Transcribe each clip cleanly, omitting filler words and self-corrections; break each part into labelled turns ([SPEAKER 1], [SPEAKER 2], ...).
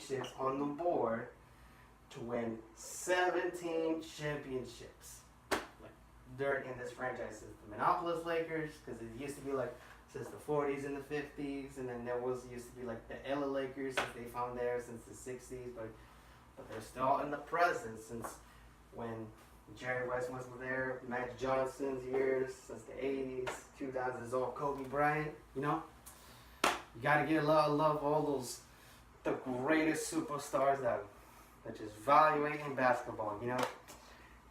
[SPEAKER 1] championships on the board to win 17 championships. Like during in this franchise, it's the Minneapolis Lakers, because it used to be like since the 40s and the 50s, and then there used to be like the LA Lakers since they found there since the 60s, but they're still in the present since when Jerry West was there, Magic Johnson's years, since the 80s, 2000s is all Kobe Bryant, you know? You gotta get a lot of love all those, the greatest superstars that just evaluate in basketball, you know?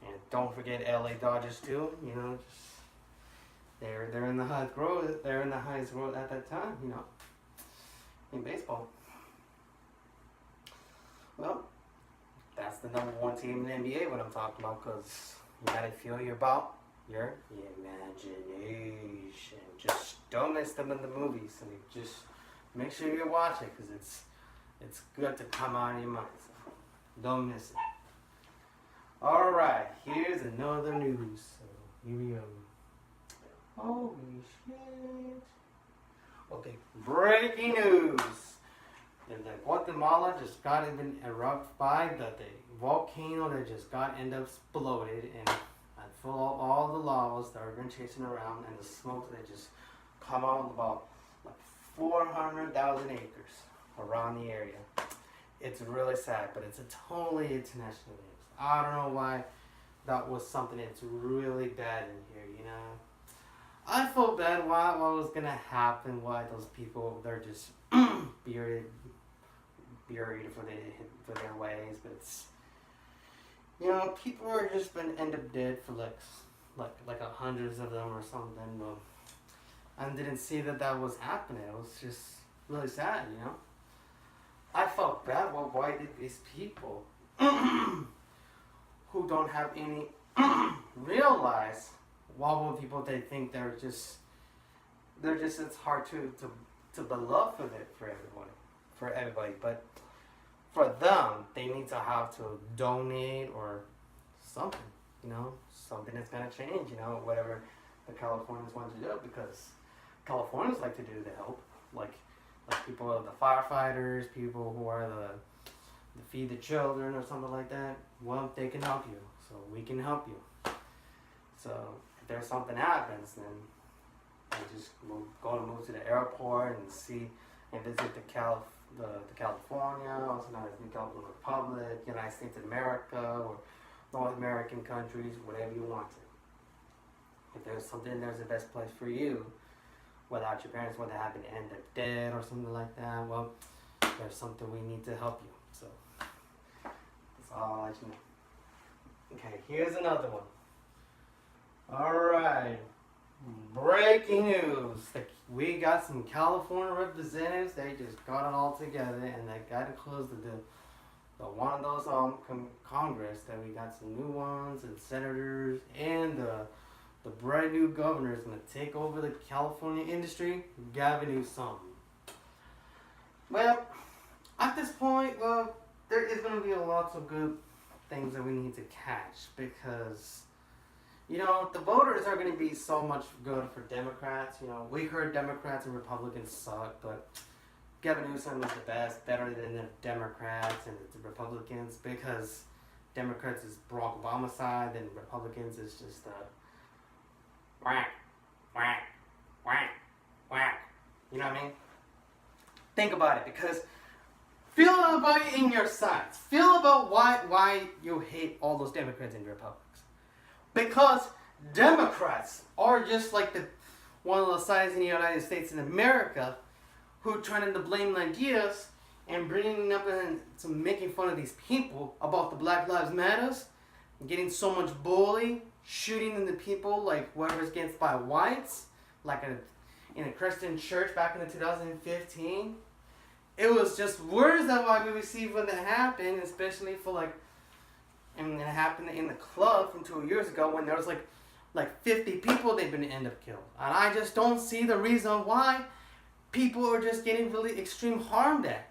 [SPEAKER 1] And don't forget LA Dodgers too, you know, just they're in the highest growth, they're in the highest growth at that time, you know, in baseball. Well, that's the #1 team in the NBA what I'm talking about, because you gotta feel your imagination. Just don't miss them in the movies, and just make sure you watch it, because it's good to come out of your mind. So don't miss it. All right, here's another news. So here we go. Holy shit! Okay, breaking news. And the Guatemala just got even erupted by the volcano that just got exploded and full of all the lavas that are been chasing around, and the smoke that just come out about like 400,000 acres around the area. It's really sad, but it's a totally international news. I don't know why that was something that's really bad in here, you know. I felt bad what was gonna happen, why those people, they're just buried for their ways, but it's, you know, people are just been end up dead for like hundreds of them or something, but I didn't see that was happening. It was just really sad, you know. I felt bad. Well, why did these people who don't have any realize what people they think they're just it's hard to beloved for everybody, but for them they need to have to donate or something, you know, something that's gonna change, you know, whatever the Californians want to do, because Californians like to do the help, like people, the firefighters, people who are the feed the children or something like that. Well, they can help you, so we can help you. So if there's something happens, then we'll move to the airport and see and visit the California, also known as the California Republic, United States of America, or North American countries, whatever you want to. If there's something, there's the best place for you. Without your parents, whether they happen to end up dead or something like that, well, there's something we need to help you. So that's all I'll let you know. Okay, here's another one. Alright, breaking news. We got some California representatives. They just got it all together, and they got to close the one of those Congress, that we got some new ones, and senators, and the brand new governor is going to take over the California industry, Gavin Newsom. Well, at this point, well, there is going to be lots of good things that we need to catch, because, you know, the voters are going to be so much good for Democrats. You know, we heard Democrats and Republicans suck, but Gavin Newsom is the best, better than the Democrats and the Republicans, because Democrats is Barack Obama's side, and Republicans is just whack, whack, whack, whack. You know what I mean? Think about it, because feel about it in your sides. Feel about why you hate all those Democrats and Republicans. Because Democrats are just like one of the sides in the United States in America who trying to blame ideas and bringing up and making fun of these people about the Black Lives Matters, getting so much bully, shooting into people like whoever's against by whites, like in a Christian church back in 2015. It was just words that we received when that happened, especially for and it happened in the club from 2 years ago when there was like 50 people they've been end up killed. And I just don't see the reason why people are just getting really extreme harmed at.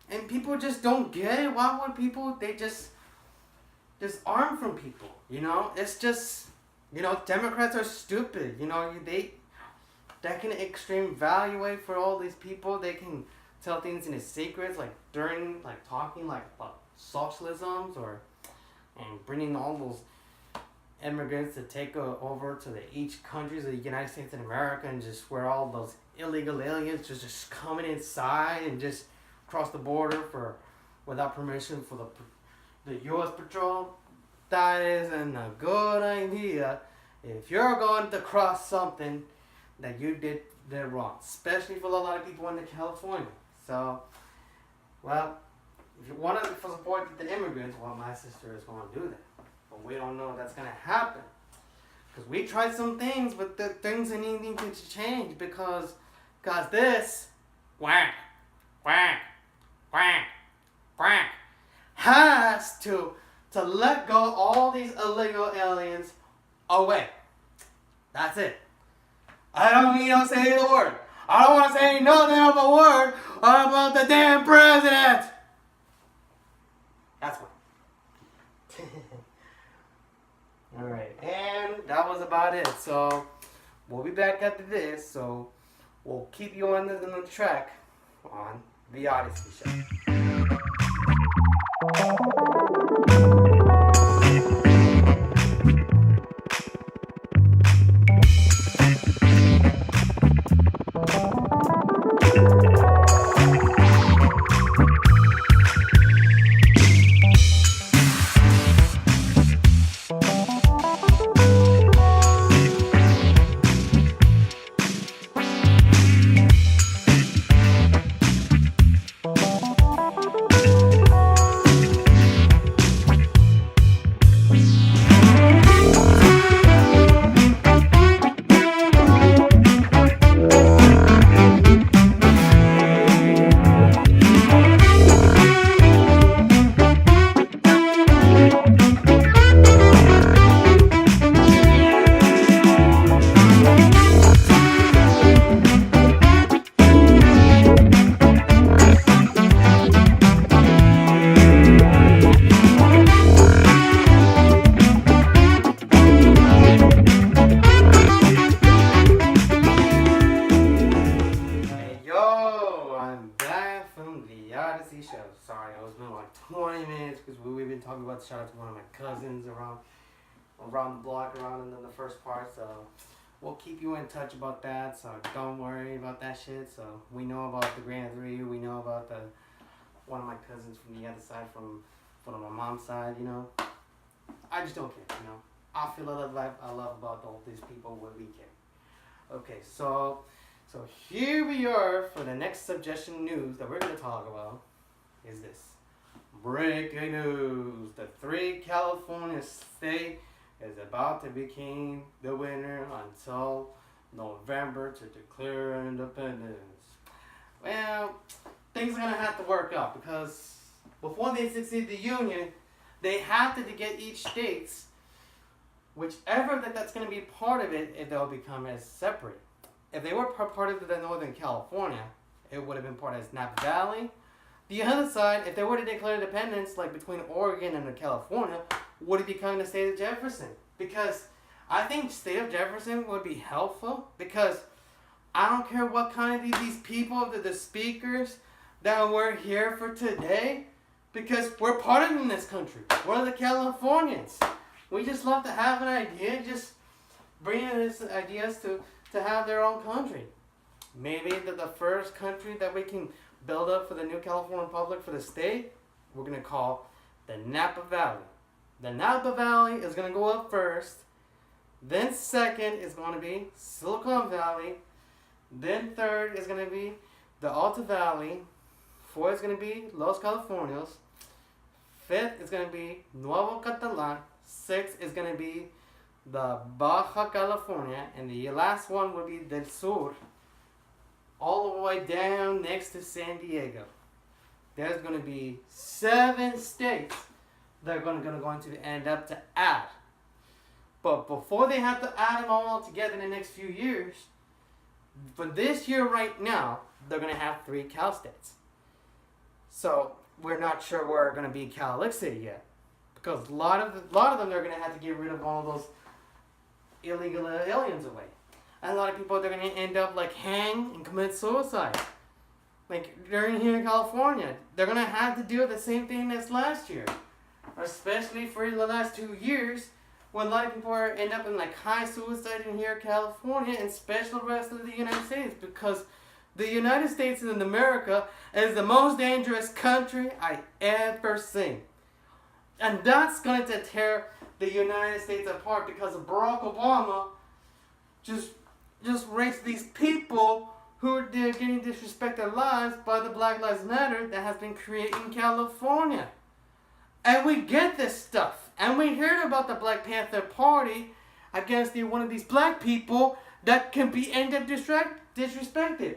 [SPEAKER 1] And people just don't get it. Why would people, they just arm from people, you know? It's just, you know, Democrats are stupid, you know, they can extreme evaluate for all these people. They can tell things in his secrets, like during, like talking like about socialisms or and bringing all those immigrants to take over to each countries of the United States and America, and just where all those illegal aliens just coming inside and just cross the border for without permission for the U.S. patrol. That isn't a good idea if you're going to cross something that you did wrong, especially for a lot of people in California. So, well, if you want to support the immigrants, well, my sister is going to do that. But we don't know if that's going to happen. Because we tried some things, but the things are needing to change because this, whack, whack, whack, whack, has to let go all these illegal aliens away. That's it. I don't need to say the word. I don't want to say nothing of a word about the damn president. That's one. Alright, and that was about it. So, we'll be back after this. So, we'll keep you on the track on the Odyssey show. Odyssey show. Sorry, I was been like 20 minutes because we've been talking about the shout out to one of my cousins around the block around in the first part. So we'll keep you in touch about that. So don't worry about that shit. So we know about the Grand 3. We know about one of my cousins from the other side, from my mom's side. You know, I just don't care. You know, I feel I love about all these people what we care. Okay, so here we are for the next suggestion news that we're going to talk about is this. Breaking news. The 3 California state is about to become the winner until November to declare independence. Well, things are going to have to work out because before they succeed the union, they have to get each state's, whichever that's going to be part of it, if they'll become as separate. If they were part of the Northern California, it would have been part of Napa Valley. The other side, if they were to declare independence, like between Oregon and California, would it become the state of Jefferson? Because I think state of Jefferson would be helpful because I don't care what kind of these people, the speakers that were here for today, because we're part of this country. We're the Californians. We just love to have an idea, just bringing these ideas to have their own country. Maybe the first country that we can build up for the new California Republic for the state, we're going to call the Napa Valley. The Napa Valley is going to go up first. Then second is going to be Silicon Valley. Then third is going to be the Alta Valley. Fourth is going to be Los Californios. Fifth is going to be Nuevo Catalan. Sixth is going to be the Baja California, and the last one would be Del Sur, all the way down next to San Diego. There's going to be 7 states that are going to end up to add. But before they have to add them all together in the next few years, for this year right now, they're going to have 3 Cal states. So we're not sure where going to be Cal Lake City yet, because a lot of them they're going to have to get rid of all those illegal aliens away. And a lot of people, they're going to end up like hang and commit suicide. Like during here in California, they're gonna have to do the same thing as last year, especially for the last 2 years, when a lot of people end up in like high suicide in here in California, and especially the rest of the United States, because the United States in America is the most dangerous country I ever seen, and that's going to tear the United States apart because of Barack Obama just raised these people who are getting disrespected lives by the Black Lives Matter that has been created in California. And we get this stuff. And we heard about the Black Panther Party against one of these black people that can be end up disrespected.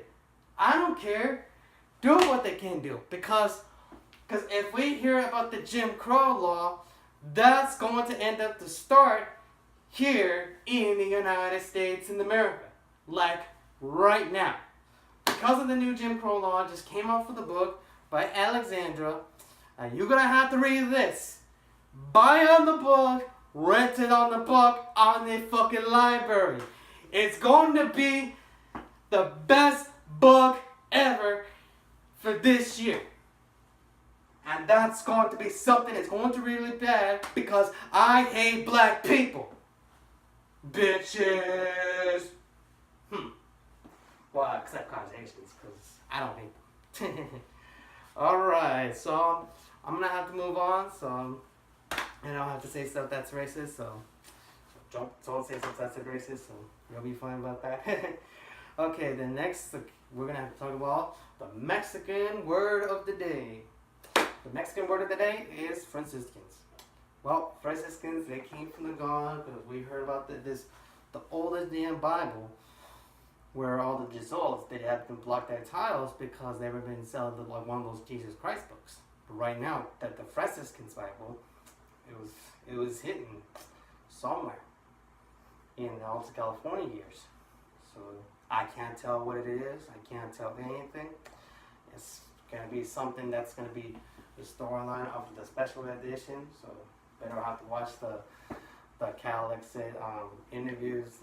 [SPEAKER 1] I don't care. Do what they can do. Because if we hear about the Jim Crow law, that's going to end up to start here in the United States in America. Like right now. Because of the new Jim Crow law, just came off of the book by Alexandra. You're going to have to read this. Buy on the book, rent it on the book, on the fucking library. It's going to be the best book ever for this year. And that's going to be something that's going to be really bad because I hate black people. Bitches. Well, except causations, because I don't hate them. Alright, so I'm going to have to move on, so and I'll have to say stuff that's racist, so don't say stuff that's racist, so you'll be fine about that. Okay, the next, we're going to have to talk about the Mexican word of the day. The Mexican word of the day is Franciscans. Well, Franciscans, they came from the God, because we heard about the oldest damn Bible, where all the Jesuits, they had to block their titles because they've been selling like one of those Jesus Christ books. But right now, that the Franciscans Bible, it was hidden somewhere in the Alta California years. So I can't tell what it is. I can't tell anything. It's gonna be something that's gonna be the storyline of the special edition. So better have to watch the Calixit interviews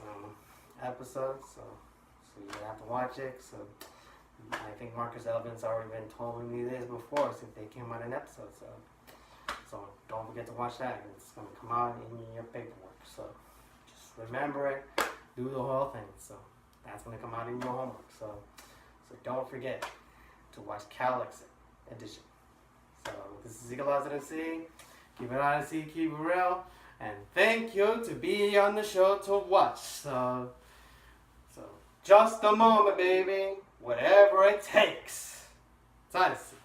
[SPEAKER 1] episodes. So you have to watch it. So I think Marcus Elvin's already been telling me this before since they came out an episode. So don't forget to watch that. It's going to come out in your paperwork. So just remember it. Do the whole thing. So that's going to come out in your homework. So don't forget to watch Calixit edition. So this is Eagle Eyes at the Sea. Keep it Odyssey, keep it real. And thank you to be on the show to watch. So just a moment, baby. Whatever it takes. It's Odyssey.